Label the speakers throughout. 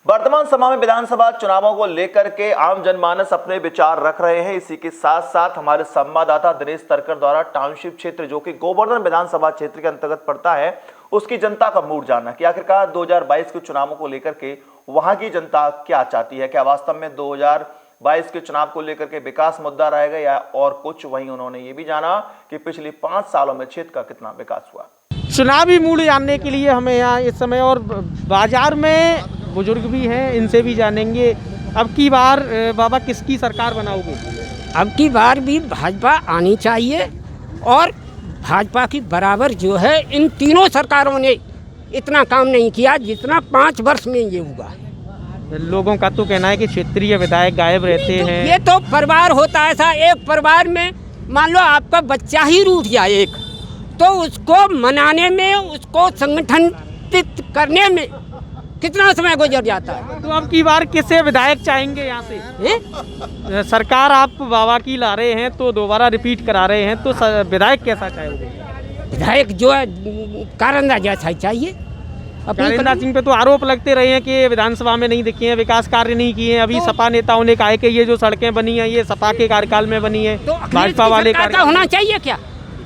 Speaker 1: वर्तमान समय में विधानसभा चुनावों को लेकर के आम जनमानस अपने विचार रख रहे हैं। इसी के साथ साथ हमारे संवाददाता दिनेश तरकर द्वारा टाउनशिप क्षेत्र जो कि गोवर्धन विधानसभा क्षेत्र के अंतर्गत पड़ता है, उसकी जनता का मूड जानना कि आखिरकार 2022 के चुनावों को लेकर के वहां की जनता क्या चाहती है। क्या वास्तव में 2022 के चुनाव को लेकर के विकास मुद्दा रहेगा या और कुछ। वहीं उन्होंने ये भी जाना कि पिछले 5 सालों में क्षेत्र का कितना विकास हुआ।
Speaker 2: चुनावी मूड जानने के लिए हमें यहाँ इस समय और बाजार में बुजुर्ग भी हैं, इनसे भी जानेंगे। अब की बार बाबा किसकी सरकार बनाओगे?
Speaker 3: अब की बार भी भाजपा आनी चाहिए और भाजपा की बराबर जो है इन तीनों सरकारों ने इतना काम नहीं किया जितना 5 वर्ष में ये हुआ।
Speaker 2: लोगों का तो कहना है कि क्षेत्रीय विधायक गायब रहते हैं।
Speaker 3: ये तो परिवार होता है ऐसा। एक परिवार में मान लो आपका बच्चा ही रूठ जाए एक, तो उसको मनाने में, उसको संगठित करने में कितना समय गुजर जाता है।
Speaker 2: तो अब की बार किसे विधायक चाहेंगे यहाँ से? सरकार आप बाबा की ला रहे हैं तो दोबारा रिपीट करा रहे हैं, तो विधायक कैसा चाहोगे?
Speaker 3: विधायक जो है कारंदा जैसा ही चाहिए।
Speaker 2: कारिंदा सिंह पे तो आरोप लगते रहे हैं कि विधानसभा में नहीं दिखे हैं, विकास कार्य नहीं किए हैं। अभी सपा नेताओं ने कहा है कि ये जो सड़कें बनी हैं ये सपा के कार्यकाल में बनी है।
Speaker 3: तो
Speaker 2: भाजपा वाले
Speaker 3: का होना चाहिए क्या?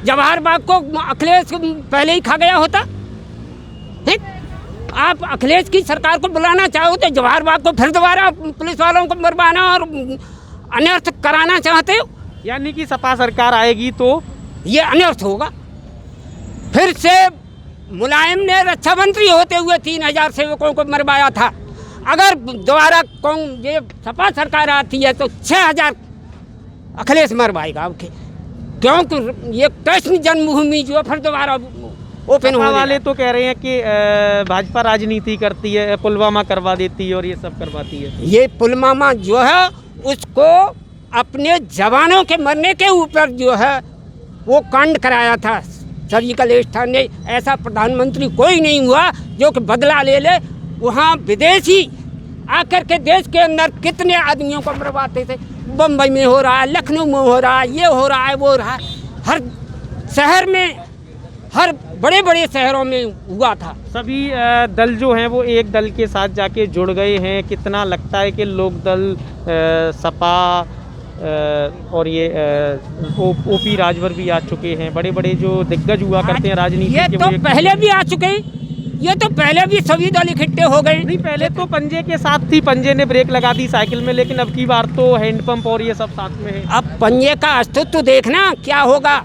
Speaker 3: जवाहर बाग को अखिलेश पहले ही खा गया होता है। आप अखिलेश की सरकार को बुलाना चाहो तो जवाहर बाग को फिर दोबारा पुलिस वालों को मरवाना और अनर्थ कराना चाहते हो।
Speaker 2: यानी कि सपा सरकार आएगी तो
Speaker 3: ये अनर्थ होगा। फिर से मुलायम ने रक्षा मंत्री होते हुए 3000 सेवकों को मरवाया था। अगर दोबारा ये सपा सरकार आती है तो 6000 अखिलेश मरवाएगा। क्योंकि ये कृष्ण जन्मभूमि जो फिर दोबारा ओपन होने
Speaker 2: वाले तो कह रहे हैं कि भाजपा राजनीति करती है, पुलवामा करवा देती है और ये सब करवाती है।
Speaker 3: ये पुलवामा जो है उसको अपने जवानों के मरने के ऊपर जो है वो कांड कराया था सर्जिकल स्ट्राइक ने। ऐसा प्रधानमंत्री कोई नहीं हुआ जो कि बदला ले ले। वहाँ विदेशी आकर के देश के अंदर कितने आदमियों को मरवाते थे। बम्बई में हो रहा है, लखनऊ में हो रहा है, ये हो रहा है, वो हो रहा है। हर शहर में, हर बड़े बड़े शहरों में हुआ था।
Speaker 2: सभी दल जो हैं वो एक दल के साथ जाके जुड़ गए हैं। कितना लगता है कि लोक दल, सपा और ये ओपी राजभर भी आ चुके हैं, बड़े बड़े जो दिग्गज हुआ करते हैं राजनीति के।
Speaker 3: ये तो पहले भी आ चुके हैं, ये तो पहले भी सभी दल इकट्ठे हो गए।
Speaker 2: नहीं, पहले तो पंजे के साथ थी, पंजे ने ब्रेक लगा दी साइकिल में, लेकिन अब की बार तो हैंडपंप और ये सब साथ में है।
Speaker 3: अब पंजे का अस्तित्व देखना क्या होगा।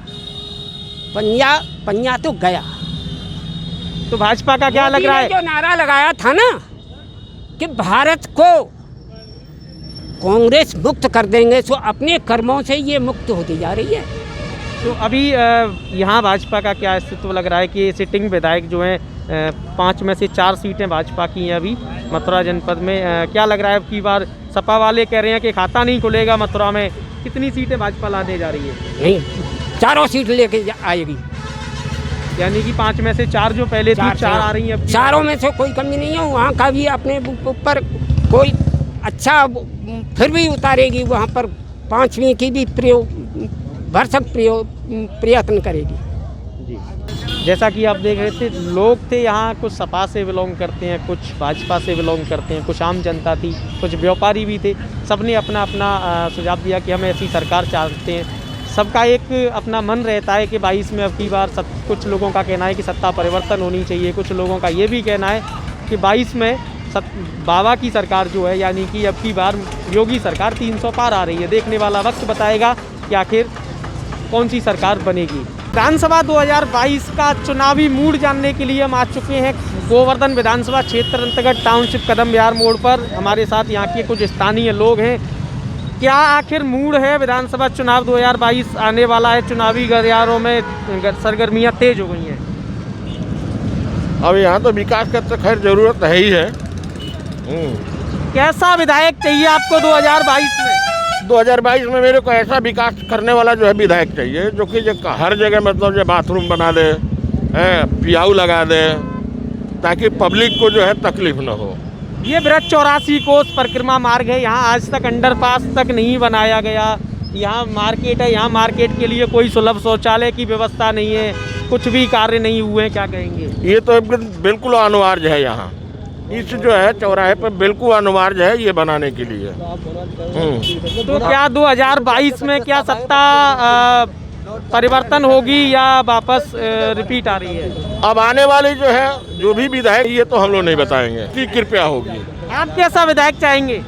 Speaker 3: पंजा तो गया।
Speaker 2: तो भाजपा का क्या लग रहा है?
Speaker 3: जो नारा लगाया था ना कि भारत को कांग्रेस मुक्त कर देंगे, सो अपने कर्मों से ये मुक्त होती जा रही है।
Speaker 2: तो अभी यहाँ भाजपा का क्या अस्तित्व लग रहा है कि सिटिंग विधायक जो हैं 5 में से 4 सीटें भाजपा की हैं अभी मथुरा जनपद में। क्या लग रहा है अब की बार? सपा वाले कह रहे हैं कि खाता नहीं खुलेगा मथुरा में। कितनी सीटें भाजपा लाने जा रही है?
Speaker 3: नहीं, 4 सीट लेके आएगी।
Speaker 2: यानी कि 5 में से 4 जो पहले थी 4 आ रही हैं।
Speaker 3: 4 में से कोई कमी नहीं है। वहाँ का भी अपने ऊपर कोई अच्छा फिर भी उतारेगी। वहाँ पर 5वीं की भी भरसक प्रयत्न करेगी।
Speaker 2: जी, जैसा कि आप देख रहे थे, लोग थे यहाँ, कुछ सपा से बिलोंग करते हैं, कुछ भाजपा से बिलोंग करते हैं, कुछ आम जनता थी, कुछ व्यापारी भी थे। सबने अपना अपना सुझाव दिया कि हम ऐसी सरकार चाहते हैं। सबका एक अपना मन रहता है कि 22 में अब की बार कुछ लोगों का कहना है कि सत्ता परिवर्तन होनी चाहिए। कुछ लोगों का ये भी कहना है कि 22 में बाबा की सरकार जो है, यानी कि अब की बार योगी सरकार 300 पार आ रही है। देखने वाला वक्त बताएगा कि आखिर कौन सी सरकार बनेगी। विधानसभा 2022 का चुनावी मूड जानने के लिए हम आ चुके हैं गोवर्धन विधानसभा क्षेत्र अंतर्गत टाउनशिप कदम विहार मोड़ पर। हमारे साथ यहाँ के कुछ स्थानीय लोग हैं। क्या आखिर मूड है? विधानसभा चुनाव 2022 आने वाला है, चुनावी गलियारों में सरगर्मियाँ तेज हो गई हैं।
Speaker 4: अब यहाँ तो विकास का तो खैर जरूरत है ही है।
Speaker 2: कैसा विधायक चाहिए आपको 2022 में?
Speaker 4: 2022 में मेरे को ऐसा विकास करने वाला जो है विधायक चाहिए जो कि हर जगह मतलब जो बाथरूम बना दे, पियाऊ लगा दे, ताकि पब्लिक को जो है तकलीफ न हो।
Speaker 2: ये बृहद 84 कोस परिक्रमा मार्ग है, यहाँ आज तक अंडरपास तक नहीं बनाया गया। यहाँ मार्केट है, यहाँ मार्केट के लिए कोई सुलभ शौचालय की व्यवस्था नहीं है, कुछ भी कार्य नहीं हुए। क्या कहेंगे?
Speaker 4: ये तो बिल्कुल अनिवार्य है यहाँ। इस जो है चौराहे पर बिल्कुल अनिवार्य है ये बनाने के लिए।
Speaker 2: तो क्या 2022 में क्या सत्ता परिवर्तन होगी या वापस रिपीट आ रही है?
Speaker 4: अब आने वाले जो है जो भी विधायक ये तो हम लोग नहीं बताएंगे कि कृपया होगी।
Speaker 2: आप कैसा विधायक चाहेंगे?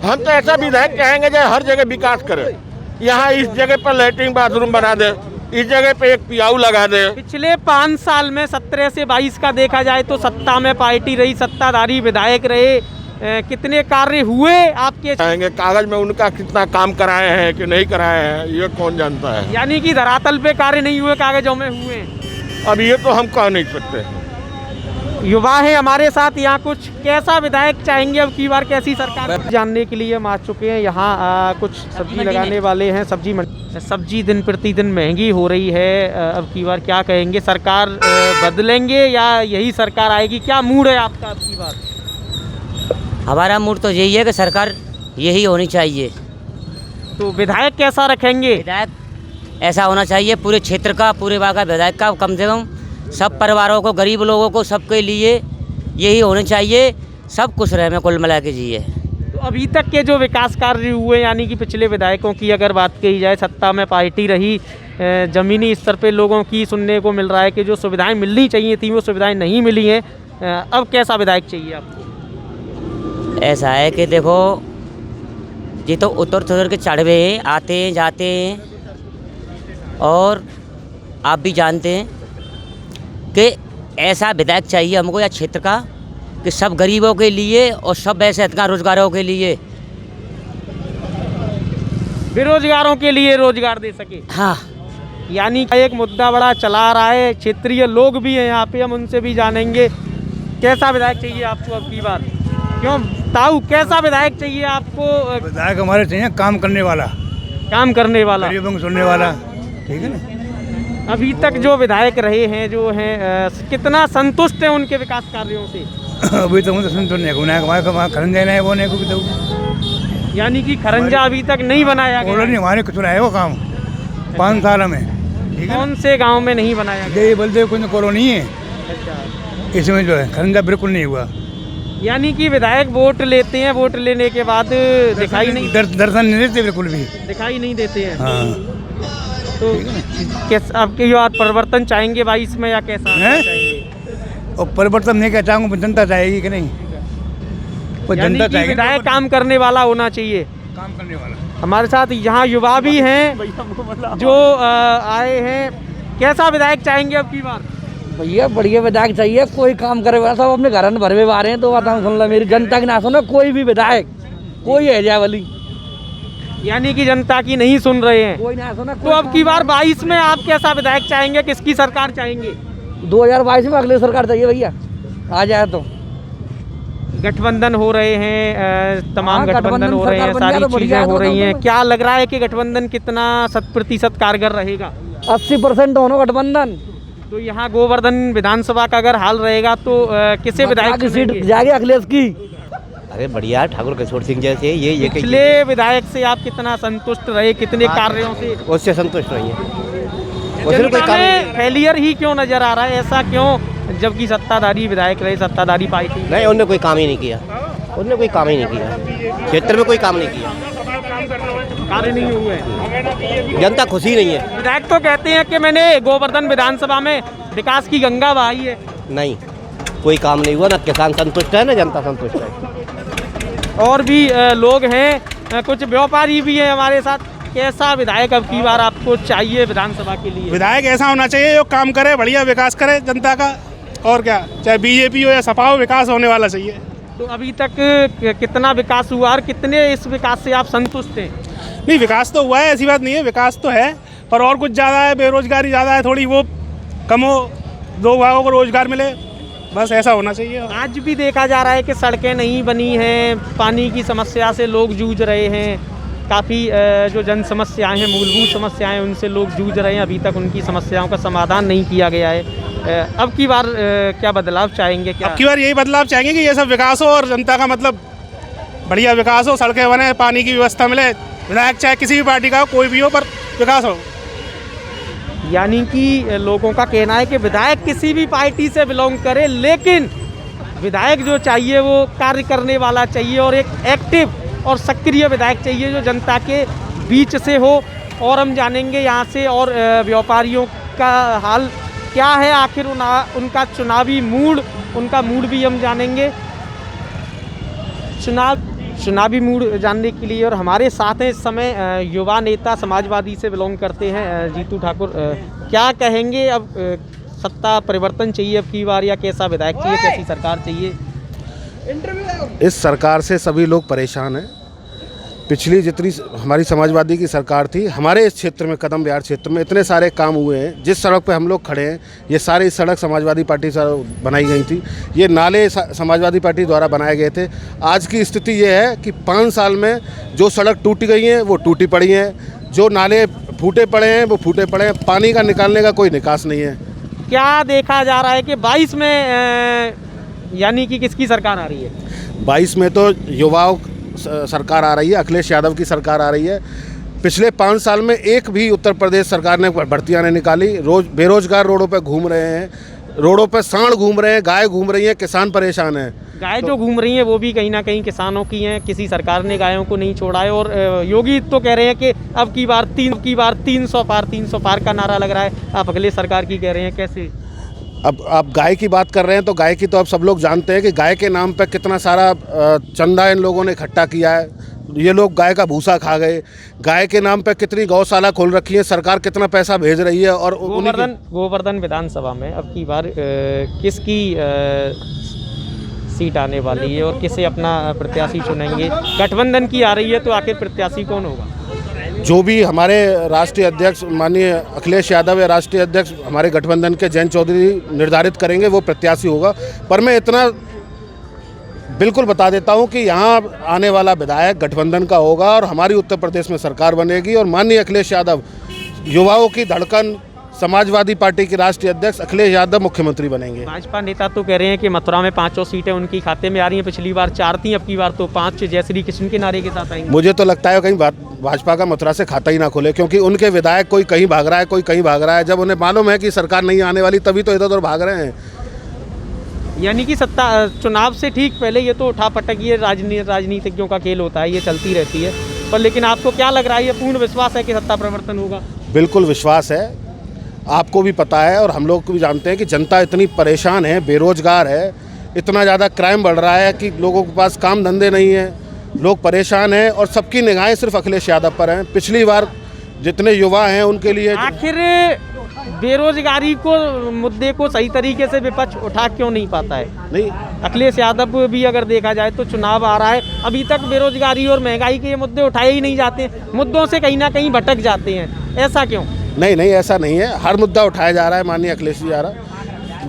Speaker 4: हम तो ऐसा विधायक चाहेंगे जो हर जगह विकास करे। यहाँ इस जगह पर लैट्रिन बाथरूम बना दे, इस जगह पे एक पियाऊ लगा दे।
Speaker 2: पिछले 5 साल में 17 से 22 का देखा जाए तो सत्ता में पार्टी रही, सत्ताधारी विधायक रहे, कितने कार्य हुए आपके?
Speaker 4: चाहेंगे कागज में उनका कितना काम कराए हैं कि नहीं कराए हैं ये कौन जानता है।
Speaker 2: यानी कि धरातल पे कार्य नहीं हुए, कागजों में हुए।
Speaker 4: अब ये तो हम कह नहीं सकते।
Speaker 2: युवा है हमारे साथ यहाँ, कुछ कैसा विधायक चाहेंगे अब की बार, कैसी सरकार? जानने के लिए हम आ चुके हैं यहाँ कुछ सब्जी लगाने वाले हैं। सब्जी दिन प्रतिदिन महंगी हो रही है, अब की बार क्या कहेंगे? सरकार बदलेंगे या यही सरकार आएगी? क्या मूड है आपका अब की बार?
Speaker 5: हमारा मूड तो यही है कि सरकार यही होनी चाहिए।
Speaker 2: तो विधायक कैसा रखेंगे?
Speaker 5: विधायक ऐसा होना चाहिए पूरे क्षेत्र का, पूरे बागा विधायक का कम से कम सब परिवारों को, गरीब लोगों को, सबके लिए यही होने चाहिए। सब कुछ रहे में कुल मिला के जिए।
Speaker 2: तो अभी तक के जो विकास कार्य हुए, यानी कि पिछले विधायकों की अगर बात कही जाए, सत्ता में पार्टी रही, ज़मीनी स्तर पे लोगों की सुनने को मिल रहा है कि जो सुविधाएं मिलनी चाहिए थी वो सुविधाएं नहीं मिली हैं। अब कैसा विधायक चाहिए आपको?
Speaker 5: ऐसा है कि देखो ये तो उतर के चढ़वे आते हैं जाते हैं, और आप भी जानते हैं कि ऐसा विधायक चाहिए हमको या क्षेत्र का कि सब गरीबों के लिए और सब ऐसे रोजगारों के लिए,
Speaker 2: बेरोजगारों के लिए रोजगार दे सके।
Speaker 5: हाँ,
Speaker 2: यानी कि एक मुद्दा बड़ा चला रहा है, क्षेत्रीय लोग भी हैं यहाँ पे, हम उनसे भी जानेंगे कैसा विधायक चाहिए आपको अब की बार। क्यों ताऊ, कैसा विधायक चाहिए आपको?
Speaker 6: विधायक हमारे चाहिए काम करने वाला,
Speaker 2: काम करने वाला,
Speaker 6: गरीबों को सुनने वाला, ठीक है ना।
Speaker 2: अभी तक जो विधायक रहे हैं जो हैं कितना संतुष्ट हैं उनके विकास कार्यों से?
Speaker 6: अभी तो मुझे सुन नहीं गुना हमारे खरंजा नहीं वो नहीं को तो,
Speaker 2: यानी कि खरंजा अभी तक नहीं बनाया गया?
Speaker 6: नहीं हमारे कुछ है वो काम 5 साल में, ठीक है।
Speaker 2: कौन से गांव में नहीं बनाया गया?
Speaker 6: ये बलदेव कुछ कॉलोनी है,
Speaker 2: अच्छा,
Speaker 6: इसमें जो है खरंजा बिल्कुल नहीं हुआ।
Speaker 2: यानी कि विधायक वोट लेते हैं, वोट लेने के बाद दिखाई नहीं,
Speaker 6: दर्शन नहीं देते, बिल्कुल भी
Speaker 2: दिखाई नहीं देते हैं।
Speaker 6: हाँ,
Speaker 2: तो कैसा आपके जो आज परिवर्तन चाहेंगे 22 में या कैसा चाहेंगे?
Speaker 6: और परिवर्तन नहीं क्या चाहूँगा, जनता चाहेगी कि नहीं, वो
Speaker 2: यानी
Speaker 6: जनता
Speaker 2: कि
Speaker 6: चाहेगी,
Speaker 2: विधायक काम करने वाला होना चाहिए,
Speaker 6: काम करने वाला।
Speaker 2: हमारे साथ यहाँ युवा भी हैं जो आए हैं। कैसा विधायक चाहेंगे अब की बार?
Speaker 7: भैया बढ़िया विधायक चाहिए, कोई काम करे वाला, सब अपने घर में भरवे आ रहे हैं। तो बात हम सुन लो, मेरी जनता की ना सुनो, कोई भी विधायक, कोई है जावली,
Speaker 2: यानी कि जनता की नहीं सुन रहे हैं।
Speaker 7: कोई ना सुना।
Speaker 2: तो अब की बार 22 में आप कैसा विधायक चाहेंगे, किसकी सरकार चाहेंगे?
Speaker 7: 2022 में अगली सरकार चाहिए भैया, आ जाए तो।
Speaker 2: गठबंधन हो रहे हैं, तमाम
Speaker 7: हाँ,
Speaker 2: गठबंधन हो रहे हैं,
Speaker 7: सरकार बन
Speaker 2: सारी
Speaker 7: जाए तो
Speaker 2: चीजें
Speaker 7: बढ़िया
Speaker 2: हो रही
Speaker 7: है।
Speaker 2: हैं। क्या लग रहा है कि गठबंधन कितना 100% कारगर रहेगा?
Speaker 7: 80% होना गठबंधन।
Speaker 2: तो यहाँ गोवर्धन विधानसभा का अगर हाल रहेगा तो किसे विधायक
Speaker 7: की सीट
Speaker 2: चुनेंगे?
Speaker 7: जाएगी अखिलेश की।
Speaker 8: अरे बढ़िया, ठाकुर किशोर सिंह जैसे ये
Speaker 2: पिछले विधायक से आप कितना संतुष्ट रहे, कितने कार्यों से?
Speaker 8: उससे संतुष्ट नहीं है। उसने कोई
Speaker 2: जनता
Speaker 8: काम
Speaker 2: में फेलियर ही क्यों नजर आ रहा है, ऐसा क्यों, जबकि सत्ताधारी विधायक रहे, सत्ताधारी पार्टी?
Speaker 8: नहीं, उन्होंने कोई काम ही नहीं किया, उन्होंने कोई काम ही नहीं किया, क्षेत्र में कोई काम नहीं किया,
Speaker 2: कार्य नहीं हुए,
Speaker 8: जनता खुशी नहीं है।
Speaker 2: विधायक तो कहते हैं कि मैंने गोवर्धन विधानसभा में विकास की गंगा बहाई है।
Speaker 8: नहीं, कोई काम नहीं हुआ, ना किसान संतुष्ट है ना जनता संतुष्ट है।
Speaker 2: और भी लोग हैं, कुछ व्यापारी भी हैं हमारे साथ। कैसा विधायक अब की बार आपको चाहिए विधानसभा के लिए?
Speaker 9: विधायक ऐसा होना चाहिए जो काम करे, बढ़िया विकास करे जनता का, और क्या, चाहे बीजेपी हो या सपा हो, विकास होने वाला चाहिए।
Speaker 2: तो अभी तक कितना विकास हुआ और कितने इस विकास से आप संतुष्ट हैं?
Speaker 9: नहीं, विकास तो हुआ है, ऐसी बात नहीं है, विकास तो है, पर और कुछ ज़्यादा है, बेरोजगारी ज़्यादा है, थोड़ी वो कम हो, 2 भागों को रोजगार मिले, बस ऐसा होना चाहिए।
Speaker 2: आज भी देखा जा रहा है कि सड़कें नहीं बनी हैं, पानी की समस्या से लोग जूझ रहे हैं, काफ़ी जो जन समस्याएं हैं, मूलभूत समस्याएं, उनसे लोग जूझ रहे हैं, अभी तक उनकी समस्याओं का समाधान नहीं किया गया है। अब की बार क्या बदलाव चाहेंगे? क्या
Speaker 9: अब की बार यही बदलाव चाहेंगे कि ये सब विकास हो और जनता का मतलब बढ़िया विकास हो, सड़कें बने, पानी की व्यवस्था मिले। विधायक चाहे किसी भी पार्टी का हो, कोई भी हो, पर विकास हो।
Speaker 2: यानी कि लोगों का कहना है कि विधायक किसी भी पार्टी से बिलोंग करे, लेकिन विधायक जो चाहिए वो कार्य करने वाला चाहिए और एक एक्टिव और सक्रिय विधायक चाहिए जो जनता के बीच से हो। और हम जानेंगे यहाँ से और व्यापारियों का हाल क्या है, आखिर उनका चुनावी मूड, उनका मूड भी हम जानेंगे। चुनावी मूड जानने के लिए और हमारे साथ हैं इस समय युवा नेता समाजवादी से बिलोंग करते हैं जीतू ठाकुर। क्या कहेंगे, अब सत्ता परिवर्तन चाहिए अब की बार, या कैसा विधायक चाहिए, कैसी सरकार चाहिए?
Speaker 10: इस सरकार से सभी लोग परेशान हैं। पिछली जितनी हमारी समाजवादी की सरकार थी, हमारे इस क्षेत्र में, कदम बिहार क्षेत्र में इतने सारे काम हुए हैं। जिस सड़क पे हम लोग खड़े हैं, ये सारी सड़क समाजवादी पार्टी से बनाई गई थी। ये नाले समाजवादी पार्टी द्वारा बनाए गए थे। आज की स्थिति ये है कि 5 साल में जो सड़क टूटी गई हैं वो टूटी पड़ी हैं, जो नाले फूटे पड़े हैं वो फूटे पड़े हैं, पानी का निकालने का कोई निकास नहीं है।
Speaker 2: क्या देखा जा रहा है कि 22 में यानी कि किसकी सरकार आ रही है?
Speaker 10: 22 में तो युवाओं सरकार आ रही है, अखिलेश यादव की सरकार आ रही है। पिछले 5 साल में एक भी उत्तर प्रदेश सरकार ने भर्तियां नहीं निकाली। रोज बेरोजगार रोडों पे घूम रहे हैं, रोडों पे सांड घूम रहे हैं, गाय घूम रही हैं, किसान परेशान हैं।
Speaker 2: गाय जो घूम रही हैं वो भी कहीं ना कहीं किसानों की हैं, किसी सरकार ने गायों को नहीं छोड़ा है। और योगी तो कह रहे हैं कि अब की बार 300 पार का नारा लग रहा है, आप अगले सरकार की कह रहे हैं, कैसे?
Speaker 10: अब आप गाय की बात कर रहे हैं तो गाय की तो अब सब लोग जानते हैं कि गाय के नाम पे कितना सारा चंदा इन लोगों ने इकट्ठा किया है। ये लोग गाय का भूसा खा गए। गाय के नाम पे कितनी गौशाला खोल रखी है, सरकार कितना पैसा भेज रही है। और
Speaker 2: गोवर्धन विधानसभा में अब की बार किसकी सीट आने वाली है और किसे अपना प्रत्याशी चुनेंगे? गठबंधन की आ रही है तो आखिर प्रत्याशी कौन होगा?
Speaker 10: जो भी हमारे राष्ट्रीय अध्यक्ष माननीय अखिलेश यादव या राष्ट्रीय अध्यक्ष हमारे गठबंधन के जयंत चौधरी निर्धारित करेंगे वो प्रत्याशी होगा। पर मैं इतना बिल्कुल बता देता हूं कि यहाँ आने वाला विधायक गठबंधन का होगा और हमारी उत्तर प्रदेश में सरकार बनेगी और माननीय अखिलेश यादव, युवाओं की धड़कन, समाजवादी पार्टी के राष्ट्रीय अध्यक्ष अखिलेश यादव मुख्यमंत्री बनेंगे।
Speaker 2: भाजपा नेता तो कह रहे हैं कि मथुरा में 5 सीटें उनकी खाते में आ रही हैं, पिछली बार 4 थी, अब की बार तो 5 जय श्री कृष्ण के नारे के साथ आएंगे।
Speaker 10: मुझे तो लगता है कहीं भाजपा का मथुरा से खाता ही ना खोले, क्योंकि उनके विधायक कोई कहीं भाग रहा है, कोई कहीं भाग रहा है। जब उन्हें मालूम है कि सरकार नहीं आने वाली तभी तो इधर उधर भाग रहे हैं।
Speaker 2: यानी कि सत्ता चुनाव से ठीक पहले ये तो उठापटक, ये राजनीतिज्ञों का खेल होता है, ये चलती रहती है। पर लेकिन आपको क्या लग रहा है, ये पूर्ण विश्वास है कि सत्ता परिवर्तन होगा?
Speaker 10: बिल्कुल विश्वास है, आपको भी पता है और हम लोग भी जानते हैं कि जनता इतनी परेशान है, बेरोजगार है, इतना ज़्यादा क्राइम बढ़ रहा है कि लोगों के पास काम धंधे नहीं है, लोग परेशान हैं और सबकी निगाहें सिर्फ अखिलेश यादव पर हैं। पिछली बार जितने युवा हैं उनके लिए
Speaker 2: आखिर बेरोजगारी को मुद्दे को सही तरीके से विपक्ष उठा क्यों नहीं पाता है?
Speaker 10: नहीं,
Speaker 2: अखिलेश यादव भी अगर देखा जाए तो चुनाव आ रहा है, अभी तक बेरोजगारी और महंगाई के ये मुद्दे उठाए ही नहीं जाते, मुद्दों से कहीं ना कहीं भटक जाते हैं, ऐसा क्यों?
Speaker 10: नहीं, ऐसा नहीं है। हर मुद्दा उठाया जा रहा है माननीय अखिलेश जी द्वारा,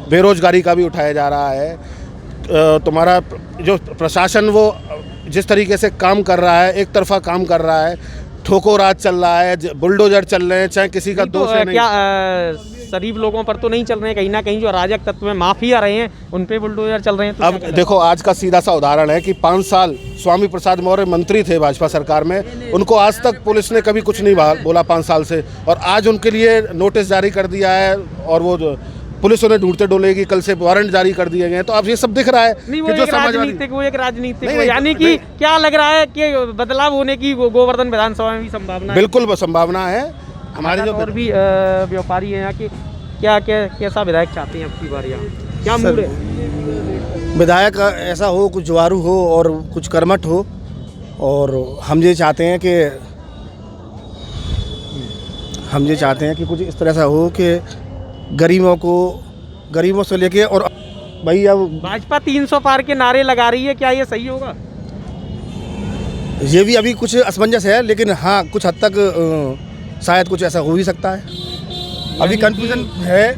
Speaker 10: बेरोजगारी का भी उठाया जा रहा है। तुम्हारा जो प्रशासन वो जिस तरीके से काम कर रहा है, एक तरफा काम कर रहा है, ठोको राज चल रहा है, बुलडोजर चल रहे हैं, चाहे किसी का दोष है नहीं।
Speaker 2: क्या शरीफ लोगों पर तो नहीं चल रहे हैं, कहीं ना कहीं जो अराजक तत्व में माफिया रहे हैं उन पे बुलडोजर चल रहे हैं? तो
Speaker 10: अब देखो, आज का सीधा सा उदाहरण है कि 5 साल स्वामी प्रसाद मौर्य मंत्री थे भाजपा सरकार में, उनको आज तक पुलिस ने कभी कुछ नहीं बोला 5 साल से, और आज उनके लिए नोटिस जारी कर दिया है और वो पुलिस उन्हें ढूंढते डोलेगी, कल से वारंट जारी कर दिए गए हैं। तो अब ये सब दिख रहा है
Speaker 2: कि जो एक राजनीतिक यानी कि
Speaker 10: नहीं,
Speaker 2: क्या लग रहा है कि बदलाव होने की गोवर्धन विधानसभा में भी संभावना है?
Speaker 10: बिल्कुल संभावना है। हमारे जो
Speaker 2: और भी व्यापारी हैं यहाँ के, कैसा विधायक चाहते हैं आपकी बार, यहाँ क्या मूड है?
Speaker 6: विधायक ऐसा हो, कुछ जुआरू हो और कुछ कर्मठ हो, और हम ये चाहते हैं कि कुछ इस तरह से हो कि गरीबों से लेके, और भाई अब
Speaker 2: भाजपा 300 पार के नारे लगा रही है, क्या ये सही होगा?
Speaker 6: ये भी अभी कुछ असमंजस है, लेकिन हाँ कुछ हद तक शायद कुछ ऐसा हो भी सकता है। अभी कंफ्यूजन है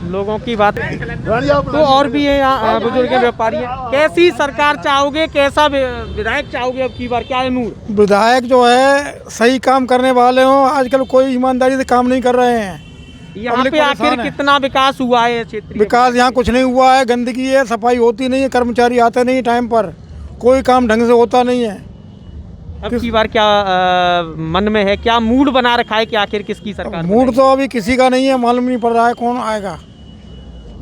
Speaker 2: लोगों की बात। तो और भी है यहाँ बुजुर्ग व्यापारी हैं, कैसी सरकार चाहोगे, कैसा विधायक चाहोगे अब की बार, क्या है मूड?
Speaker 11: विधायक जो है सही काम करने वाले हों। आजकल कोई ईमानदारी से काम नहीं कर रहे हैं।
Speaker 2: यहाँ पे आखिर कितना विकास हुआ है क्षेत्र?
Speaker 11: विकास यहाँ कुछ नहीं हुआ है, गंदगी है, सफाई होती नहीं है, कर्मचारी आते नहीं टाइम पर, कोई काम ढंग से होता नहीं है।
Speaker 2: अब की बार क्या मन में है, क्या मूड बना रखा है कि आखिर किसकी सरकार?
Speaker 11: मूड तो अभी किसी का नहीं है, मालूम नहीं पड़ रहा है कौन आएगा।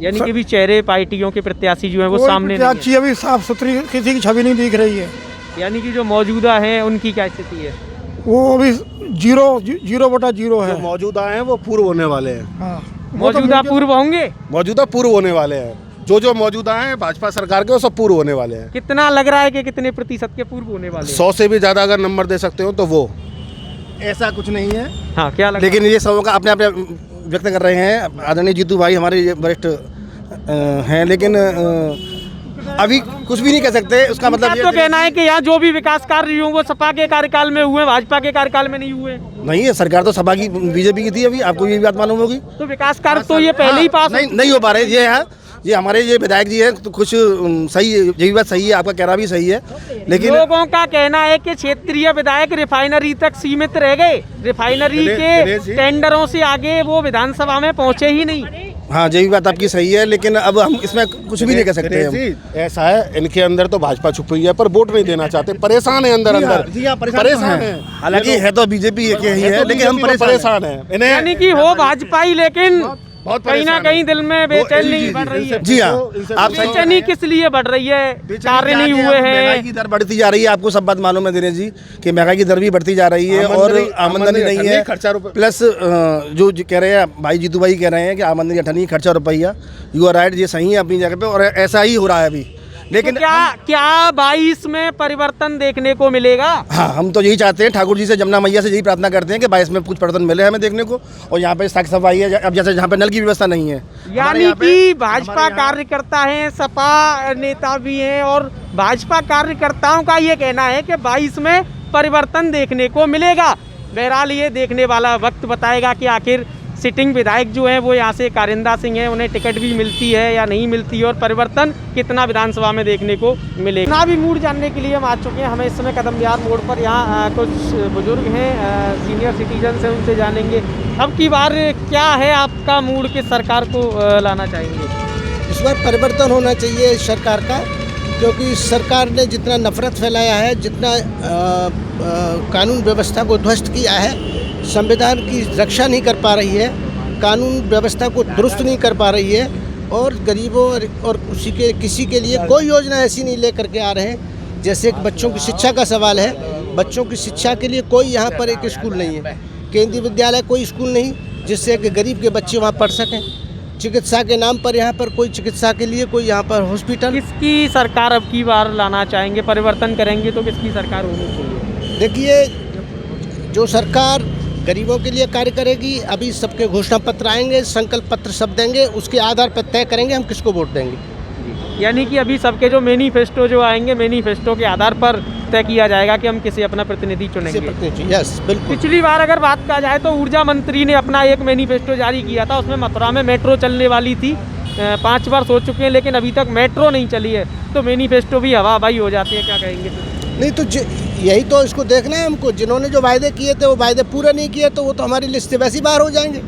Speaker 2: यानी कि भी चेहरे पार्टियों के प्रत्याशी जो हैं वो
Speaker 11: कोई
Speaker 2: सामने नहीं
Speaker 11: प्रत्याशी अभी साफ सुथरी किसी की छवि नहीं दिख रही है।
Speaker 2: है। यानी कि जो मौजूदा हैं उनकी क्या स्थिति है?
Speaker 11: वो अभी 0/0 है।
Speaker 10: जो मौजूदा हैं वो पूर्व होने वाले हैं।
Speaker 11: हाँ,
Speaker 2: मौजूदा पूर्व होंगे?
Speaker 10: मौजूदा पूर्व होने वाले हैं। जो मौजूदा हैं भाजपा सरकार के वो सब पूर्व होने वाले हैं।
Speaker 2: कितना लग रहा है कि कितने प्रतिशत के पूर्व होने वाले हैं?
Speaker 10: 100 से भी ज़्यादा अगर नंबर दे सकते हो तो वो।
Speaker 6: ऐसा कुछ नहीं है,
Speaker 2: हाँ, क्या लग
Speaker 6: लेकिन ये सब का अपने अपने व्यक्त कर रहे हैं। आदरणीय जीतू भाई हमारे ये वरिष्ठ हैं, लेकिन अभी कुछ भी नहीं कह सकते। उसका मतलब ये
Speaker 2: तो कहना है कि यहाँ जो भी विकास कार्य हुए वो सपा के कार्यकाल में हुए, भाजपा के कार्यकाल में नहीं हुए।
Speaker 6: नहीं है, सरकार तो सपा की बीजेपी की थी। अभी आपको ये बात मालूम होगी।
Speaker 2: तो विकास कार्य तो ये पहले ही पास
Speaker 6: नहीं हो पा रहे। ये है, ये हमारे ये विधायक जी हैं तो कुछ सही, यही बात सही है, आपका कहना भी सही है, लेकिन
Speaker 2: लोगों का कहना है कि क्षेत्रीय विधायक रिफाइनरी तक सीमित रह गए। रिफाइनरी के टेंडरों से आगे वो विधानसभा में पहुंचे ही नहीं।
Speaker 6: हाँ, यही बात आपकी सही है, लेकिन अब हम इसमें कुछ भी नहीं कह सकते हम।
Speaker 10: ऐसा है, इनके अंदर तो भाजपा छुपी हुई है पर वोट नहीं देना चाहते, परेशान है अंदर अंदर। परेशान है।
Speaker 6: हालांकि है तो बीजेपी एक ही है, लेकिन हम
Speaker 10: परेशान है।
Speaker 2: यानी कि हो भाजपा ही, लेकिन कहीं ना कहीं दिल में बेचैनी बढ़ रही है।
Speaker 6: जी हाँ, आप
Speaker 2: बेचैनी किस लिए बढ़ रही है? कार्य नहीं हुए हैं,
Speaker 6: महंगाई की दर बढ़ती जा रही है। आपको सब बात मालूम है दिनेश जी कि महंगाई की दर भी बढ़ती जा रही है और आमदनी नहीं है। प्लस जो कह रहे हैं भाई जीतू भाई कह रहे हैं कि आमदनी अठनी, खर्चा रुपया। यू आर राइट, ये सही है अपनी जगह पे और ऐसा ही हो रहा है अभी। लेकिन
Speaker 2: तो क्या 22 में परिवर्तन देखने को मिलेगा?
Speaker 6: हाँ, हम तो यही चाहते हैं, ठाकुर जी से, जमुना मैया से यही प्रार्थना करते हैं कि 22 में कुछ परिवर्तन मिले हमें देखने को। और यहाँ पे साफ सफाई है, अब जैसे जहाँ पे नल की व्यवस्था नहीं है।
Speaker 2: यानी कि भाजपा कार्यकर्ता हैं, सपा नेता भी हैं और भाजपा कार्यकर्ताओं का ये कहना है कि 22 में परिवर्तन देखने को मिलेगा। बहरहाल ये देखने वाला वक्त बताएगा कि आखिर सिटिंग विधायक जो हैं वो यहाँ से कारिंदा सिंह हैं, उन्हें टिकट भी मिलती है या नहीं मिलती है और परिवर्तन कितना विधानसभा में देखने को मिलेगा। चुनावी मूड जानने के लिए हम आ चुके हैं। हमें इस समय कदम बिहार मोड़ पर यहाँ कुछ बुजुर्ग हैं, सीनियर सिटीजन हैं, उनसे जानेंगे अब की बार क्या है आपका मूड, किस सरकार को लाना चाहेंगे?
Speaker 12: इस बार परिवर्तन होना चाहिए सरकार का, क्योंकि सरकार ने जितना नफरत फैलाया है, जितना कानून व्यवस्था को ध्वस्त किया है, संविधान की रक्षा नहीं कर पा रही है, कानून व्यवस्था को दुरुस्त नहीं कर पा रही है और गरीबों और किसी के लिए कोई योजना ऐसी नहीं लेकर के आ रहे हैं। जैसे कि बच्चों की शिक्षा का सवाल है, बच्चों की शिक्षा के लिए कोई यहाँ पर एक स्कूल नहीं है, केंद्रीय विद्यालय कोई स्कूल नहीं जिससे कि गरीब के बच्चे वहाँ पढ़ सकें। चिकित्सा के नाम पर यहाँ पर कोई चिकित्सा के लिए कोई यहाँ पर हॉस्पिटल।
Speaker 2: किसकी सरकार अब की बार लाना चाहेंगे? परिवर्तन करेंगे तो किसकी सरकार होनी चाहिए?
Speaker 12: देखिए, जो सरकार गरीबों के लिए कार्य करेगी, अभी सबके घोषणा पत्र आएंगे, संकल्प पत्र सब देंगे, उसके आधार पर तय करेंगे हम किसको वोट देंगे।
Speaker 2: यानी कि अभी सबके जो मैनिफेस्टो जो आएंगे, मैनिफेस्टो के आधार पर तय किया जाएगा कि हम किसे अपना प्रतिनिधि चुनेंगे।
Speaker 12: यस, बिल्कुल।
Speaker 2: पिछली बार अगर बात कहा जाए तो ऊर्जा मंत्री ने अपना एक मैनिफेस्टो जारी किया था, उसमें मथुरा में मेट्रो चलने वाली थी। 5 वर्ष हो चुके हैं लेकिन अभी तक मेट्रो नहीं चली है, तो मैनिफेस्टो भी हवाबाई हो जाती है, क्या कहेंगे?
Speaker 12: नहीं तो यही तो इसको देखना है हमको। जिन्होंने जो वायदे किए थे वो वायदे पूरे नहीं किए तो वो तो हमारी लिस्ट से वैसे ही बाहर हो जाएंगे।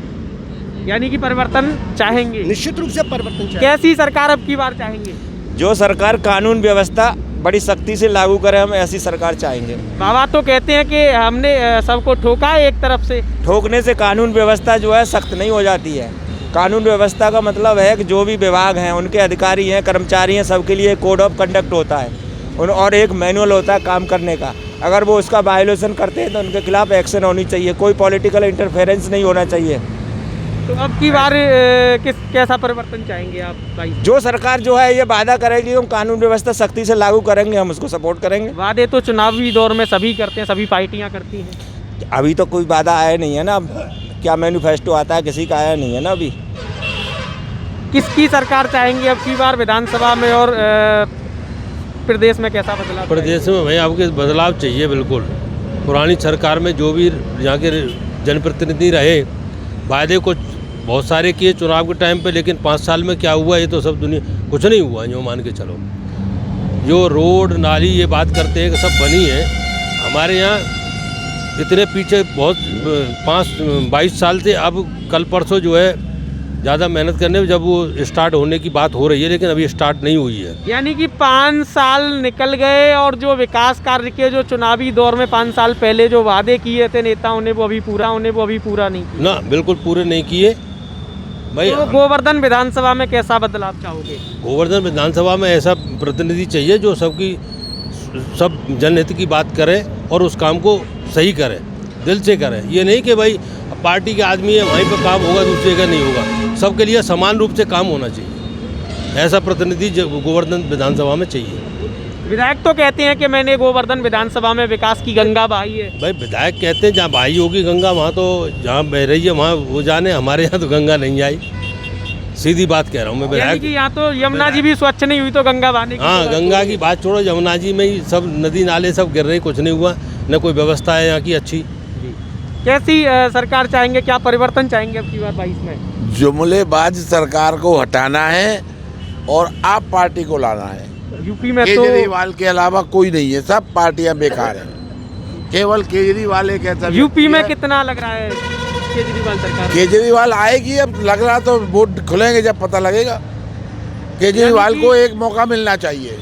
Speaker 2: यानी कि परिवर्तन चाहेंगे?
Speaker 12: निश्चित रूप से परिवर्तन चाहेंगे।
Speaker 2: कैसी सरकार अब की बार चाहेंगे?
Speaker 13: जो सरकार कानून व्यवस्था बड़ी सख्ती से लागू करे, हम ऐसी सरकार चाहेंगे।
Speaker 2: बाबा तो कहते हैं कि हमने सबको ठोका है एक तरफ से।
Speaker 13: ठोकने से कानून व्यवस्था जो है सख्त नहीं हो जाती है। कानून व्यवस्था का मतलब है कि जो भी विभाग हैं, उनके अधिकारी हैं, कर्मचारी हैं, सबके लिए कोड ऑफ कंडक्ट होता है और एक मैनुअल होता है काम करने का। अगर वो उसका वायोलेशन करते हैं तो उनके खिलाफ एक्शन होनी चाहिए, कोई पॉलिटिकल इंटरफेरेंस नहीं होना चाहिए।
Speaker 2: तो अब की बार कैसा परिवर्तन चाहेंगे आप भाई?
Speaker 13: जो सरकार जो है ये वादा करेगी हम कानून व्यवस्था सख्ती से लागू करेंगे, हम उसको सपोर्ट करेंगे।
Speaker 2: वादे तो चुनावी दौर में सभी करते हैं, सभी पार्टियां करती हैं।
Speaker 13: अभी तो कोई वादा आया नहीं है ना, क्या मैनिफेस्टो आता है, किसी का आया नहीं है ना अभी।
Speaker 2: किसकी सरकार चाहेंगे अब की बार विधानसभा में और प्रदेश में कैसा बदलाव?
Speaker 14: प्रदेश में भाई आपके बदलाव चाहिए बिल्कुल। पुरानी सरकार में जो भी यहाँ के जनप्रतिनिधि रहे, वायदे को बहुत सारे किए चुनाव के टाइम पे, लेकिन 5 साल में क्या हुआ ये तो सब दुनिया कुछ नहीं हुआ। जो मान के चलो, जो रोड नाली ये बात करते हैं कि सब बनी है, हमारे यहाँ इतने पीछे बहुत 22 साल से अब कल परसों जो है ज़्यादा मेहनत करने में जब वो स्टार्ट होने की बात हो रही है, लेकिन अभी स्टार्ट नहीं हुई है।
Speaker 2: यानी कि 5 साल निकल गए और जो विकास कार्य के जो चुनावी दौर में 5 साल पहले जो वादे किए थे नेताओं ने वो अभी पूरा नहीं।
Speaker 14: ना, बिल्कुल पूरे नहीं किए। भाई
Speaker 2: तो गोवर्धन विधानसभा में कैसा बदलाव चाहोगे?
Speaker 14: गोवर्धन विधानसभा में ऐसा प्रतिनिधि चाहिए जो सब जनहित की बात करे और उस काम को सही करे, दिल से करे। ये नहीं कि भाई पार्टी के आदमी है वहीं पर काम होगा, दूसरे का नहीं होगा। सबके लिए समान रूप से काम होना चाहिए। ऐसा प्रतिनिधि गोवर्धन विधानसभा में चाहिए।
Speaker 2: विधायक तो कहते हैं कि मैंने गोवर्धन विधानसभा में विकास की गंगा बहाई है।
Speaker 14: भाई विधायक कहते हैं जहाँ बहाई होगी गंगा, वहाँ तो जहाँ बह रही है वहाँ वो जाने, हमारे यहाँ तो गंगा नहीं आई। सीधी बात कह रहा हूँ मैं। विधायक
Speaker 2: कि यहाँ तो यमुना जी भी स्वच्छ नहीं हुई तो गंगा बहाने की।
Speaker 14: हाँ, गंगा की बात छोड़ो, यमुना जी में ही सब नदी नाले सब गिर रहे, कुछ नहीं हुआ, न कोई व्यवस्था है यहाँ की अच्छी।
Speaker 2: कैसी सरकार चाहेंगे, क्या परिवर्तन चाहेंगे अब की बार 22 में?
Speaker 15: जुमलेबाज सरकार को हटाना है और आप पार्टी को लाना है।
Speaker 2: यूपी में
Speaker 15: केजरीवाल के अलावा कोई नहीं है, सब पार्टियां बेकार हैं। केवल केजरीवाल एक ऐसा।
Speaker 2: यूपी में कितना लग रहा है केजरीवाल सरकार?
Speaker 15: केजरीवाल आएगी, अब लग रहा तो वोट खुलेंगे जब पता लगेगा। केजरीवाल को एक मौका मिलना चाहिए।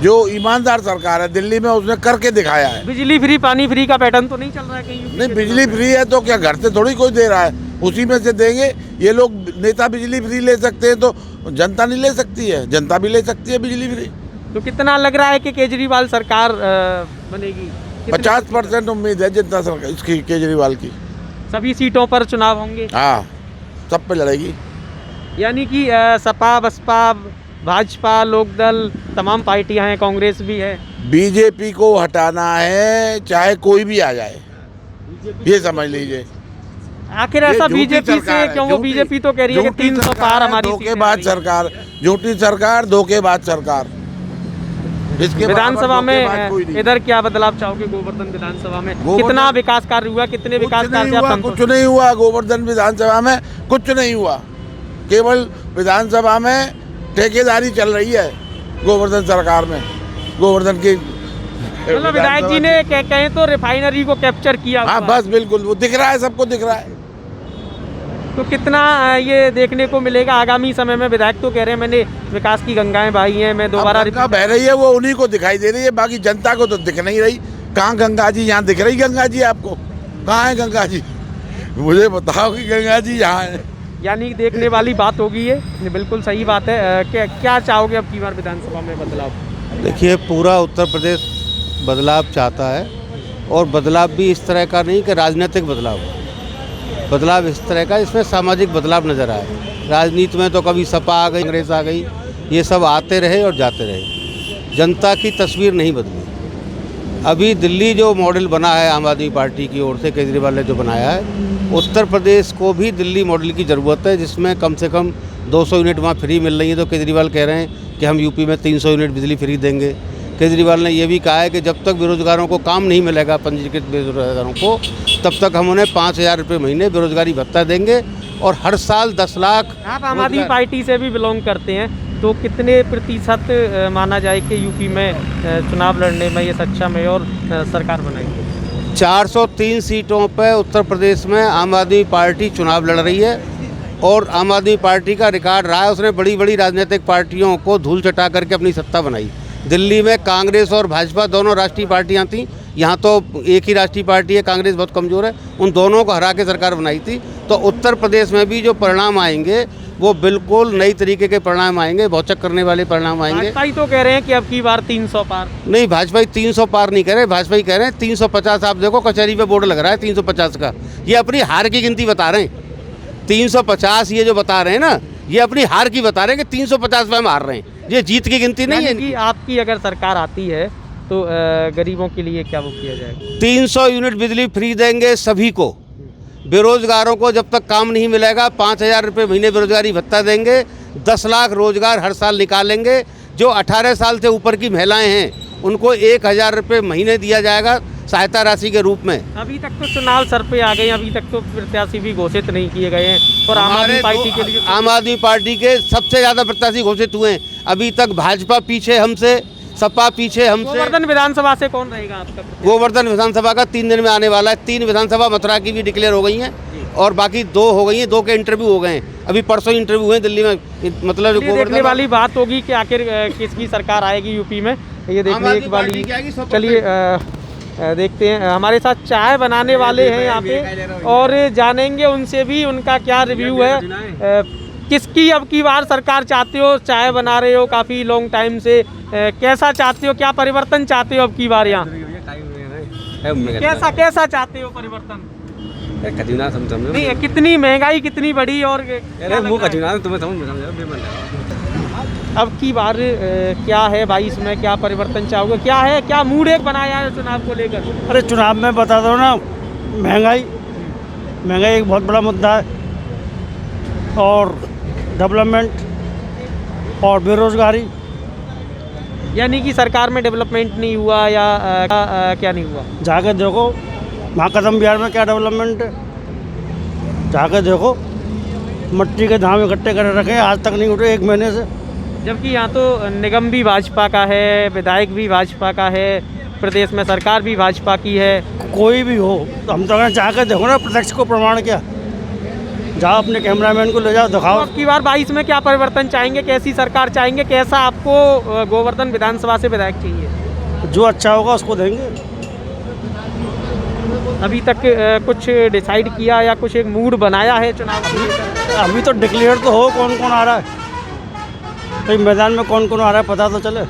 Speaker 15: जो ईमानदार सरकार है दिल्ली में, उसने करके दिखाया है।
Speaker 2: बिजली फ्री पानी फ्री का पैटर्न तो नहीं चल रहा है कहीं?
Speaker 15: नहीं, बिजली फ्री है तो क्या घर से थोड़ी कोई दे रहा है, उसी में से देंगे। ये लोग नेता बिजली फ्री ले सकते हैं तो जनता नहीं ले सकती है? जनता भी ले सकती है बिजली फ्री।
Speaker 2: तो कितना लग रहा है कि केजरीवाल सरकार बनेगी?
Speaker 15: 50% उम्मीद है जनता सरकार इसकी, केजरीवाल की।
Speaker 2: सभी सीटों पर चुनाव होंगे?
Speaker 15: हाँ, सब पे लड़ेगी।
Speaker 2: यानी कि सपा बसपा भाजपा लोकदल तमाम पार्टियां हैं, कांग्रेस भी है।
Speaker 15: बीजेपी को हटाना है चाहे कोई भी आ जाए, ये समझ लीजिए।
Speaker 2: आखिर ऐसा बीजेपी से क्यों? वो बीजेपी तो कह रही है कि 300 पार हमारी
Speaker 15: धोखेबाज सरकार, झूठी सरकार, धोखेबाज सरकार। इसके
Speaker 2: विधानसभा में इधर क्या बदलाव चाहोगे? गोवर्धन विधानसभा में कितना विकास कार्य हुआ? कितने विकास कार्य?
Speaker 15: कुछ नहीं हुआ गोवर्धन विधानसभा में, कुछ नहीं हुआ। केवल विधानसभा में ठेकेदारी चल रही है गोवर्धन सरकार में। गोवर्धन की
Speaker 2: मतलब विधायक जी ने कहें तो रिफाइनरी को कैप्चर किया।
Speaker 15: हाँ बस बिल्कुल, वो दिख रहा है, सबको दिख रहा है।
Speaker 2: तो कितना ये देखने को मिलेगा आगामी समय में? विधायक तो कह रहे हैं मैंने विकास की गंगाएं बहाई हैं, मैं दोबारा
Speaker 15: बह रही है, वो उन्हीं को दिखाई दे रही है, बाकी जनता को तो दिख नहीं रही। कहाँ गंगा जी? यहाँ दिख रही गंगा जी आपको? कहाँ है गंगा जी? मुझे बताओ कि गंगा जी यहाँ है।
Speaker 2: यानी देखने वाली बात होगी ये, बिल्कुल सही बात है। क्या चाहोगे अब की बार विधानसभा में बदलाव?
Speaker 10: देखिए, पूरा उत्तर प्रदेश बदलाव चाहता है, और बदलाव भी इस तरह का नहीं कि राजनीतिक बदलाव इस तरह का, इसमें सामाजिक बदलाव नज़र आए। राजनीति में तो कभी सपा आ गई, कांग्रेस आ गई, ये सब आते रहे और जाते रहे, जनता की तस्वीर नहीं बदली। अभी दिल्ली जो मॉडल बना है आम आदमी पार्टी की ओर से, केजरीवाल ने जो बनाया है, उत्तर प्रदेश को भी दिल्ली मॉडल की ज़रूरत है, जिसमें कम से कम 200 यूनिट वहाँ फ्री मिल रही है। तो केजरीवाल कह रहे हैं कि हम यूपी में 300 यूनिट बिजली फ्री देंगे। केजरीवाल ने ये भी कहा है कि जब तक बेरोजगारों को काम नहीं मिलेगा, पंजीकृत बेरोजगारों को, तब तक हम उन्हें 5,000 रुपये महीने बेरोजगारी भत्ता देंगे, और हर साल 10 लाख।
Speaker 2: आप आम आदमी पार्टी से भी बिलोंग करते हैं, तो कितने प्रतिशत माना जाए कि यूपी में चुनाव लड़ने में ये सच्चा में और सरकार बनाएगी?
Speaker 10: 403 सीटों पर उत्तर प्रदेश में आम आदमी पार्टी चुनाव लड़ रही है, और आम आदमी पार्टी का रिकॉर्ड रहा है, उसने बड़ी बड़ी राजनीतिक पार्टियों को धूल चटा करके अपनी सत्ता बनाई। दिल्ली में कांग्रेस और भाजपा दोनों राष्ट्रीय पार्टियां थीं, यहाँ तो एक ही राष्ट्रीय पार्टी है, कांग्रेस बहुत कमज़ोर है, उन दोनों को हरा के सरकार बनाई थी। तो उत्तर प्रदेश में भी जो परिणाम आएंगे वो बिल्कुल नई तरीके के परिणाम आएंगे, भौचक करने वाले परिणाम आएंगे।
Speaker 2: भाजपा ही तो कह रहे हैं कि अब की बार 300 पार।
Speaker 10: नहीं, भाजपा 300 पार नहीं कह रहे, भाजपा कह रहे हैं 350। आप देखो कचहरी पे बोर्ड लग रहा है 350 का, ये अपनी हार की गिनती बता रहे हैं। 350 ये जो बता रहे हैं ना, ये अपनी हार की बता रहे हैं कि 350 पे हम हार रहे हैं, ये जीत की गिनती नहीं है।
Speaker 2: कि आपकी अगर सरकार आती है तो गरीबों के लिए क्या वो किया जाएगा?
Speaker 10: 300 यूनिट बिजली फ्री देंगे सभी को। बेरोजगारों को जब तक काम नहीं मिलेगा 5,000 रुपये महीने बेरोजगारी भत्ता देंगे। 10 लाख रोजगार हर साल निकालेंगे। जो 18 साल से ऊपर की महिलाएं हैं उनको 1,000 रुपये महीने दिया जाएगा सहायता राशि के रूप में।
Speaker 2: अभी तक तो चुनाव सर पे आ गए, अभी तक तो प्रत्याशी भी घोषित नहीं किए गए हैं, और आम आदमी पार्टी के लिए
Speaker 10: आम आदमी पार्टी के सबसे ज़्यादा प्रत्याशी घोषित हुए हैं। अभी तक भाजपा पीछे हमसे, सपा पीछे हमसे।
Speaker 2: गोवर्धन विधानसभा से कौन रहेगा आपका?
Speaker 10: गोवर्धन विधानसभा का 3 दिन में आने वाला है। 3 विधानसभा मथुरा की भी डिक्लेयर हो गई हैं, और बाकी 2 हो गई हैं, 2 के इंटरव्यू हो गए हैं। अभी परसों इंटरव्यू हुए दिल्ली में। मतलब
Speaker 2: देखने वाली बात होगी कि आखिर किसकी सरकार आएगी यूपी में, ये देखने एक वाली। चलिए देखते हैं, हमारे साथ चाय बनाने वाले हैं यहाँ पे और जानेंगे उनसे भी उनका क्या रिव्यू है। किसकी अब की बार सरकार चाहते हो? चाय बना रहे हो काफ़ी लॉन्ग टाइम से, कैसा चाहते हो, क्या परिवर्तन चाहते हो अब की बार यहाँ? कैसा चाहते हो परिवर्तन? नहीं, कितनी महंगाई कितनी बढ़ी और अब की बार क्या है 22 में, क्या परिवर्तन चाहोगे, क्या है, क्या मूड एक बनाया है चुनाव को लेकर?
Speaker 11: अरे चुनाव में बता दो ना, महंगाई एक बहुत बड़ा मुद्दा है और डेवलपमेंट और बेरोजगारी।
Speaker 2: यानी कि सरकार में डेवलपमेंट नहीं हुआ या क्या नहीं हुआ?
Speaker 11: जाके देखो वहाँ कदम बिहार में क्या डेवलपमेंट है, जाके देखो मिट्टी के धाम इकट्ठे कर रखे हैं, आज तक नहीं उठे 1 महीने से।
Speaker 2: जबकि यहाँ तो निगम भी भाजपा का है, विधायक भी भाजपा का है, प्रदेश में सरकार भी भाजपा की है।
Speaker 11: कोई भी हो तो हम तो अगर जाकर देखो ना, प्रत्यक्ष को प्रमाण क्या, जाओ अपने कैमरामैन को ले जाओ, दिखाओ।
Speaker 2: अब की बार 22 में क्या परिवर्तन चाहेंगे, कैसी सरकार चाहेंगे, कैसा आपको गोवर्धन विधानसभा से विधायक चाहिए?
Speaker 11: जो अच्छा होगा उसको देंगे।
Speaker 2: अभी तक कुछ डिसाइड किया या कुछ एक मूड बनाया है चुनाव के लिए?
Speaker 11: अभी तो डिक्लेयर तो हो कौन कौन आ रहा है, तो मैदान में कौन कौन आ रहा है पता तो चले।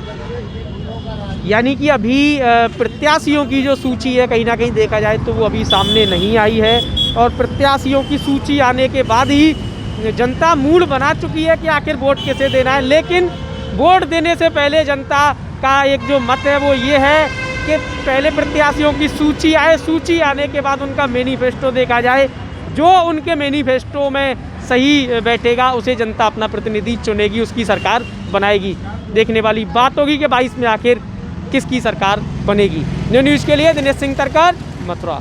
Speaker 2: यानी कि अभी प्रत्याशियों की जो सूची है कहीं ना कहीं देखा जाए तो वो अभी सामने नहीं आई है और प्रत्याशियों की सूची आने के बाद ही जनता मूड बना चुकी है कि आखिर वोट किसे देना है। लेकिन वोट देने से पहले जनता का एक जो मत है वो ये है कि पहले प्रत्याशियों की सूची आए, सूची आने के बाद उनका मैनिफेस्टो देखा जाए, जो उनके मैनिफेस्टो में सही बैठेगा उसे जनता अपना प्रतिनिधि चुनेगी, उसकी सरकार बनाएगी। देखने वाली बात होगी कि 22 में आखिर किसकी सरकार बनेगी। न्यूज़ के लिए दिनेश सिंह तरकर, मथुरा।